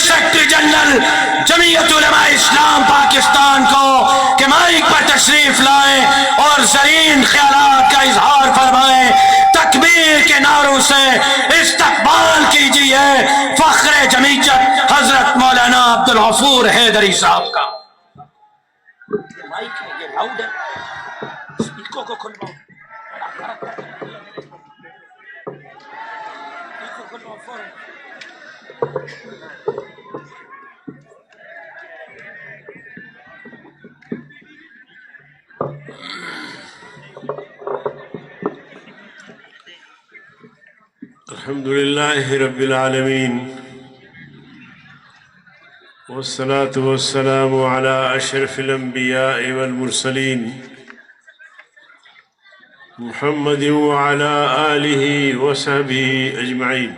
Secretary general جمعیت علماء اسلام پاکستان کو کہ mic پر تشریف لائیں اور زرین خیالات کا اظہار فرمائیں. تکبیر کے نعروں سے استقبال کیجیے فخر جمعیت حضرت مولانا عبدالغفور حیدری صاحب کا. مائک ہے یہ لاؤڈ ہے، اسپیکر کو کھلواؤ. الحمد لله رب العالمين والصلاة والسلام على أشرف الأنبياء والمرسلين محمد وعلى آله وصحبه أجمعين.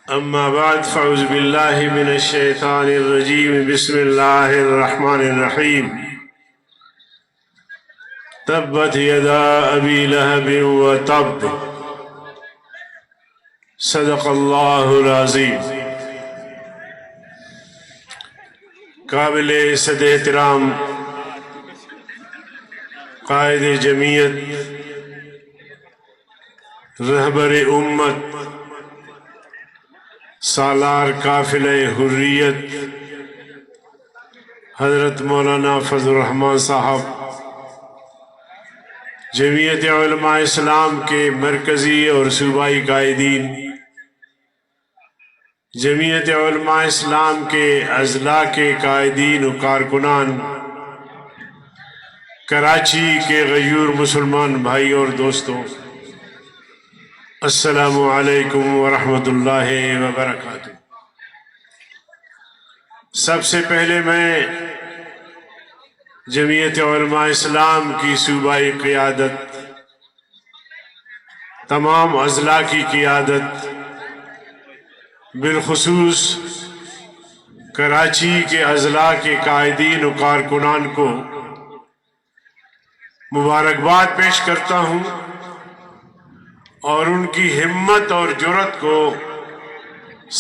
أما بعد فأعوذ بالله من الشيطان الرجيم. بسم الله الرحمن الرحيم. تبت يدا أبي لهب وتب. صدق اللہ العظیم. قابل صد احترام قائد جمعیت، رہبر امت، سالار قافلہ حریت حضرت مولانا فضل الرحمان صاحب، جمعیت علماء اسلام کے مرکزی اور صوبائی قائدین، جمعیت علماء اسلام کے اضلاع کے قائدین و کارکنان، کراچی کے غیور مسلمان بھائی اور دوستوں، السلام علیکم ورحمۃ اللہ وبرکاتہ. سب سے پہلے میں جمعیت علماء اسلام کی صوبائی قیادت، تمام اضلاع کی قیادت، بالخصوص کراچی کے اضلاع کے قائدین و کارکنان کو مبارکباد پیش کرتا ہوں اور ان کی ہمت اور جرأت کو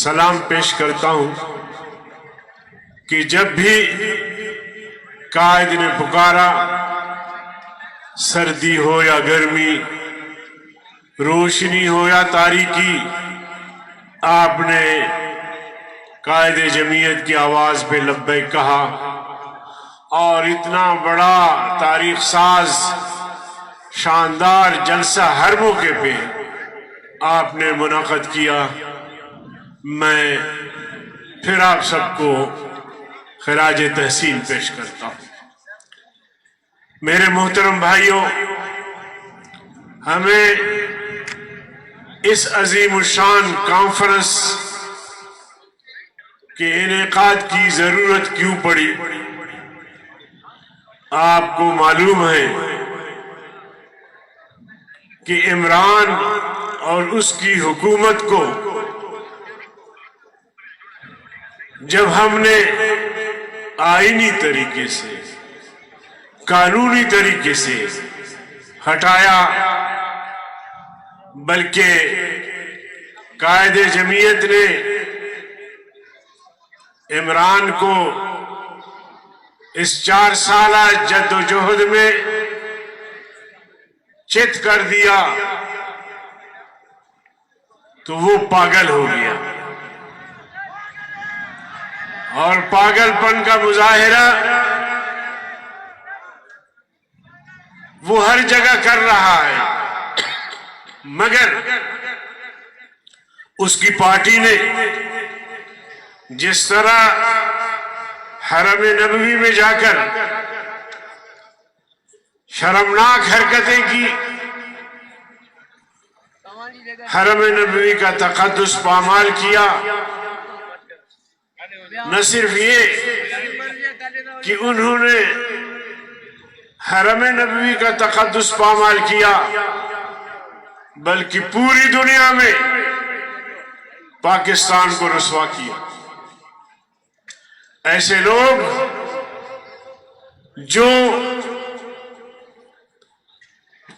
سلام پیش کرتا ہوں کہ جب بھی قائد نے پکارا، سردی ہو یا گرمی، روشنی ہو یا تاریکی، آپ نے قائد جمعیت کی آواز پہ لبیک کہا اور اتنا بڑا تاریخ ساز شاندار جلسہ ہر موقع پہ آپ نے منعقد کیا. میں پھر آپ سب کو خراج تحسین پیش کرتا ہوں. میرے محترم بھائیوں، ہمیں اس عظیم الشان کانفرنس کے انعقاد کی ضرورت کیوں پڑی؟ آپ کو معلوم ہے کہ عمران اور اس کی حکومت کو جب ہم نے آئینی طریقے سے، قانونی طریقے سے ہٹایا، بلکہ قائد جمعیت نے عمران کو اس 4 سالہ جد و جہد میں چت کر دیا تو وہ پاگل ہو گیا، اور پاگل پن کا مظاہرہ وہ ہر جگہ کر رہا ہے. مگر اس کی پارٹی نے جس طرح حرم نبوی میں جا کر شرمناک حرکتیں کی، حرم نبوی کا تقدس پامال کیا، نہ صرف یہ کہ انہوں نے حرم نبوی کا تقدس پامال کیا، بلکہ پوری دنیا میں پاکستان کو رسوا کیا. ایسے لوگ جو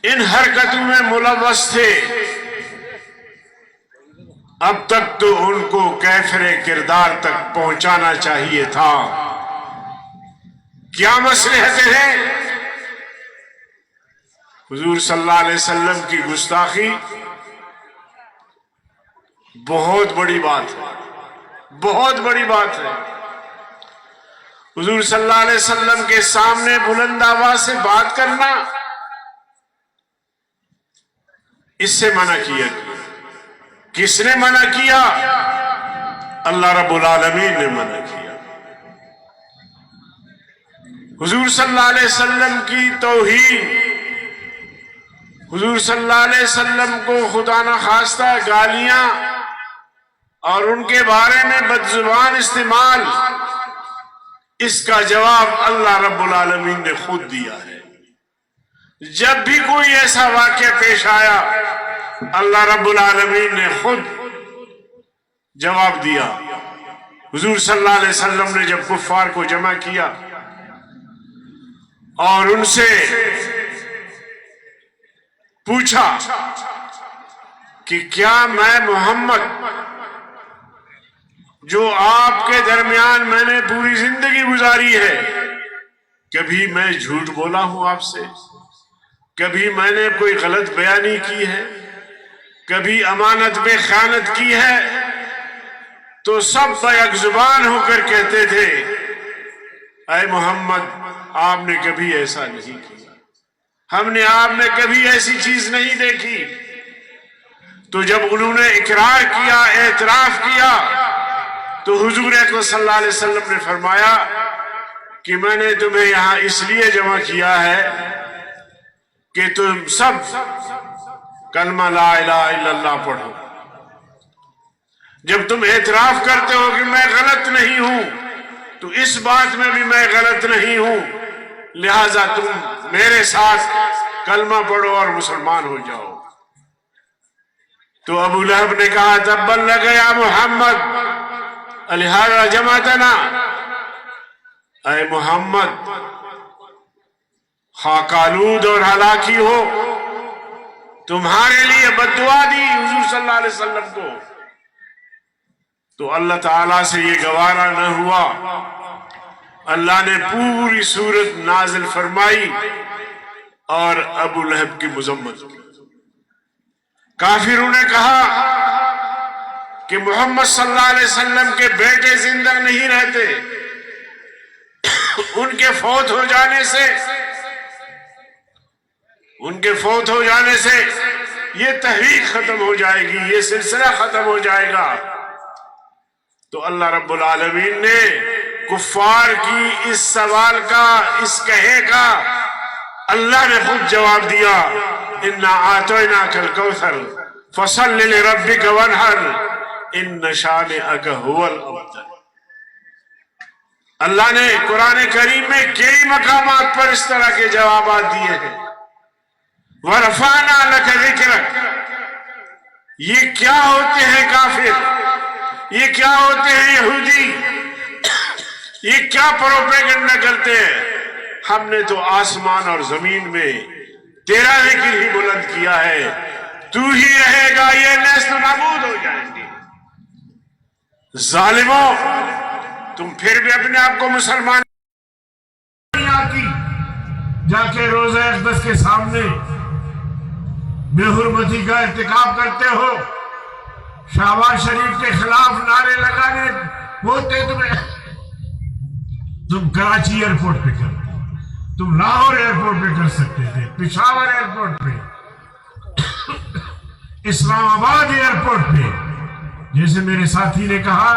ان حرکتوں میں ملوث تھے، اب تک تو ان کو کیفر کردار تک پہنچانا چاہیے تھا. کیا مصلحتیں ہیں؟ حضور صلی اللہ علیہ وسلم کی گستاخی بہت بڑی بات ہے، بہت بڑی بات ہے. حضور صلی اللہ علیہ وسلم کے سامنے بلند آواز سے بات کرنا، اس سے منع کیا. کس نے منع کیا؟ اللہ رب العالمین نے منع کیا. حضور صلی اللہ علیہ وسلم کی توہین، حضور صلی اللہ علیہ وسلم کو خدا نخواستہ گالیاں اور ان کے بارے میں بدزبان استعمال، اس کا جواب اللہ رب العالمین نے خود دیا ہے. جب بھی کوئی ایسا واقعہ پیش آیا، اللہ رب العالمین نے خود جواب دیا. حضور صلی اللہ علیہ وسلم نے جب کفار کو جمع کیا اور ان سے پوچھا کہ کیا میں محمد جو آپ کے درمیان میں نے پوری زندگی گزاری ہے، کبھی میں جھوٹ بولا ہوں آپ سے؟ کبھی میں نے کوئی غلط بیانی کی ہے؟ کبھی امانت میں خیانت کی ہے؟ تو سب بیک زبان ہو کر کہتے تھے اے محمد آپ نے کبھی ایسا نہیں کیا، ہم نے آپ میں کبھی ایسی چیز نہیں دیکھی. تو جب انہوں نے اقرار کیا، اعتراف کیا، تو حضور اکرم صلی اللہ علیہ وسلم نے فرمایا کہ میں نے تمہیں یہاں اس لیے جمع کیا ہے کہ تم سب کلمہ لا الہ الا اللہ پڑھو. جب تم اعتراف کرتے ہو کہ میں غلط نہیں ہوں، تو اس بات میں بھی میں غلط نہیں ہوں، لہذا تم میرے ساتھ کلمہ پڑھو اور مسلمان ہو جاؤ. تو ابو لہب نے کہا تبا لک یا محمد لہذا جمعتنا، اے محمد خاک آلود اور ہلاکی ہو، تمہارے لیے بد دعا دی حضور صلی اللہ علیہ وسلم کو. تو اللہ تعالیٰ سے یہ گوارا نہ ہوا، اللہ نے پوری سورت نازل فرمائی اور ابو لہب کی مذمت کی. کافروں نے کہا کہ محمد صلی اللہ علیہ وسلم کے بیٹے زندہ نہیں رہتے، ان کے فوت ہو جانے سے یہ تحریک ختم ہو جائے گی، یہ سلسلہ ختم ہو جائے گا. تو اللہ رب العالمین نے کفار کی اس سوال کا، اس کہے کا اللہ نے خود جواب دیا انا اعطیناک الکوثر فصل لربک وانحر ان شانئک هو الابتر. اللہ نے قرآن کریم میں کئی مقامات پر اس طرح کے جوابات دیے ہیں. وَرَفَعْنَا لَكَ ذِكْرَكَ. یہ کیا ہوتے ہیں کافر، یہ کیا ہوتے ہیں یہودی، یہ کیا پروپیگنڈا کرتے ہیں؟ ہم نے تو آسمان اور زمین میں تیرا ذکر ہی بلند کیا ہے، تو ہی رہے گا، یہ نیست و نابود ہو جائیں گے. ظالموں، تم پھر بھی اپنے آپ کو مسلمان نہیں آتی، جا کے روزہ اقدس کے سامنے بے حرمتی کا ارتکاب کرتے ہو، شہباز شریف کے خلاف نعرے لگانے ہوتے تم کراچی ایئرپورٹ پہ کرتے، تم لاہور ایئرپورٹ پہ کر سکتے تھے، پشاور ایئرپورٹ پہ، اسلام آباد ایئرپورٹ پہ. جیسے میرے ساتھی نے کہا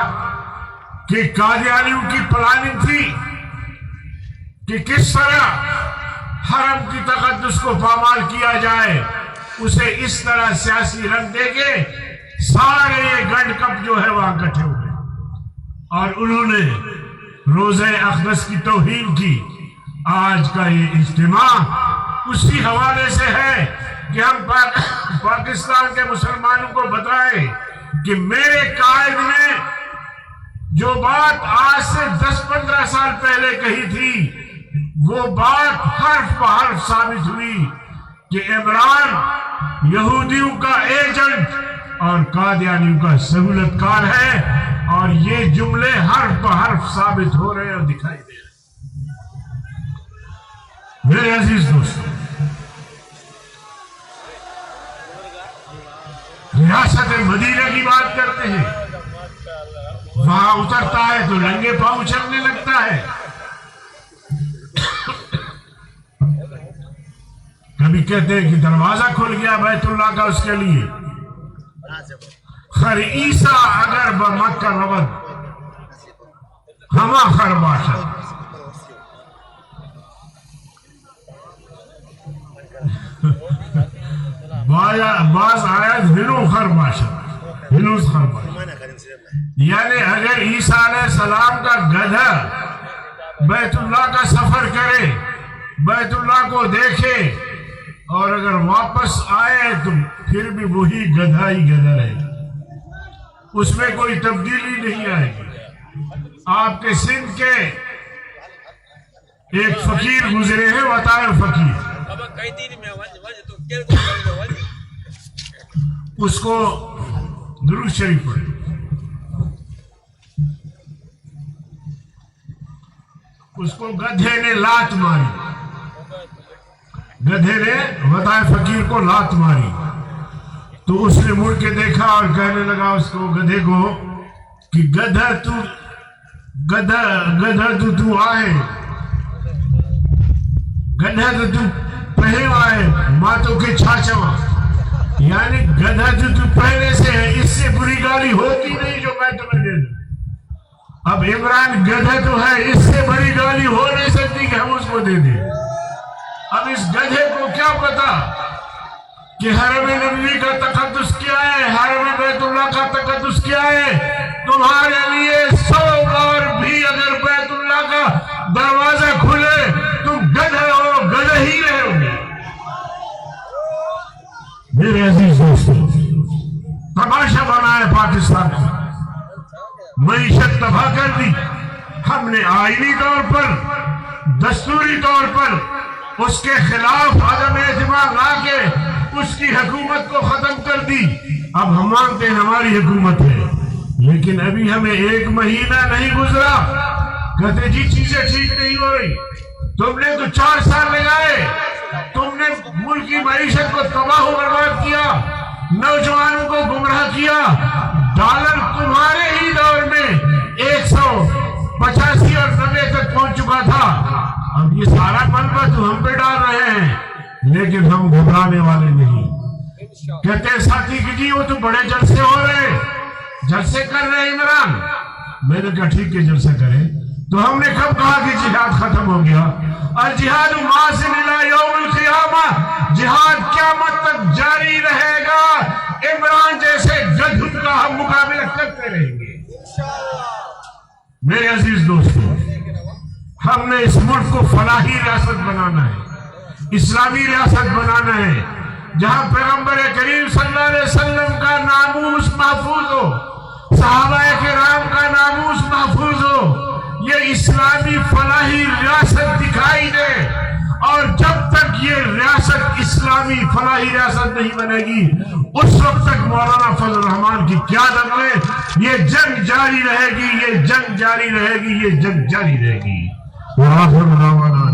کہ قادیانیوں کی پلاننگ تھی کہ کس طرح حرم کی تقدس کو پامال کیا جائے، اسے اس طرح سیاسی رنگ دے کے سارے یہ گنڈ کپ جو ہے وہاں اکٹھے ہوئے اور انہوں نے روزہ اقدس کی توہین کی. آج کا یہ اجتماع اسی حوالے سے ہے کہ ہم پاکستان کے مسلمانوں کو بتائیں کہ میرے قائد نے جو بات آج سے 10-15 سال پہلے کہی تھی، وہ بات حرف بحرف ثابت ہوئی کہ عمران یہودیوں کا ایجنٹ اور قادیانیوں کا سہولت کار ہے، اور یہ جملے حرف بہ حرف ثابت ہو رہے اور دکھائی دے رہے۔ میرے عزیز دوستو، ریاست مدینہ کی بات کرتے ہیں، وہاں اترتا ہے تو ننگے پاؤں چلنے لگتا ہے۔ کبھی کہتے ہیں کہ دروازہ کھل گیا بیت اللہ کا اس کے لیے۔ خر عیسیٰ اگر بمکہ رود ہما خر باشد، بعض آیت ہنو خر باشد، ہنوز خر باشد، یعنی اگر عیسیٰ علیہ السلام کا گدھا بیت اللہ کا سفر کرے، بیت اللہ کو دیکھے، اور اگر واپس آئے تو پھر بھی وہی گدھا ہی گدھا رہے گا، اس میں کوئی تبدیلی نہیں آئے گی۔ آپ کے سندھ کے ایک فقیر گزرے ہیں، وطائے فقیر، اس کو درود شریف پڑھے۔ اس کو گدھے نے لات ماری، گدھے نے وطائے فقیر کو لات ماری، تو اس نے مڑ کے دیکھا اور کہنے لگا اس کو، گدھے کو، کہ گدھا تو آئے، گدھا تو پہنے آئے ماتوں کے چھاچواں، یعنی گدھا تو پہلے سے ہے، اس سے بری گالی ہوتی نہیں جو میں تمہیں دے دوں۔ اب عمران گدھا تو ہے، اس سے بڑی گالی ہو نہیں سکتی کہ ہم اس کو دے دیں۔ اب اس گدھے کو کیا پتا کہ حرم نبوی کا تقدس کیا ہے، حرم بیت اللہ کا تقدس کیا ہے۔ تمہارے لیے 100 بار بھی اگر بیت اللہ کا دروازہ کھلے تم گدھے ہو، گدھے ہی رہو گے۔ میرے عزیز دوستو، تماشا بنایا پاکستان کا، معیشت تباہ کر دی۔ ہم نے آئینی طور پر، دستوری طور پر اس کے خلاف عدم اعتماد لا کے اس کی حکومت کو ختم کر دی۔ اب ہم مانتے ہیں ہماری حکومت ہے، لیکن ابھی ہمیں 1 مہینہ نہیں گزرا، کہتے جی چیزیں ٹھیک نہیں ہو رہی۔ تم نے تو 4 سال لگائے، تم نے ملک کی معیشت کو تباہ و برباد کیا، نوجوانوں کو گمراہ کیا۔ ڈالر تمہارے ہی دور میں 185 اور 90 تک پہنچ چکا تھا۔ اب یہ سارا ملبہ تو ہم پہ ڈال رہے ہیں، لیکن ہم گھبرانے والے نہیں۔ کہتے ہیں ساتھی کہ جی وہ تو بڑے جلسے ہو رہے، جلسے کر رہے عمران۔ میں نے کہا ٹھیک ہے جلسہ کریں، تو ہم نے کب کہا کہ جہاد ختم ہو گیا؟ الجہاد ماضٍ الی یوم القیامہ، جہاد قیامت تک جاری رہے گا۔ عمران جیسے گدھوں کا ہم مقابلہ کرتے رہیں گے۔ میرے عزیز دوستو، ہم نے اس ملک کو فلاحی ریاست بنانا ہے، اسلامی ریاست بنانا ہے، جہاں پیغمبر کریم صلی اللہ علیہ وسلم کا ناموس محفوظ ہو، صحابہ کرام کا ناموس محفوظ ہو، یہ اسلامی فلاحی ریاست دکھائی دے۔ اور جب تک یہ ریاست اسلامی فلاحی ریاست نہیں بنے گی، اس وقت تک مولانا فضل الرحمان کی قیادت میں یہ جنگ جاری رہے گی، یہ جنگ جاری رہے گی، یہ جنگ جاری رہے گی۔ وآخر دعوانا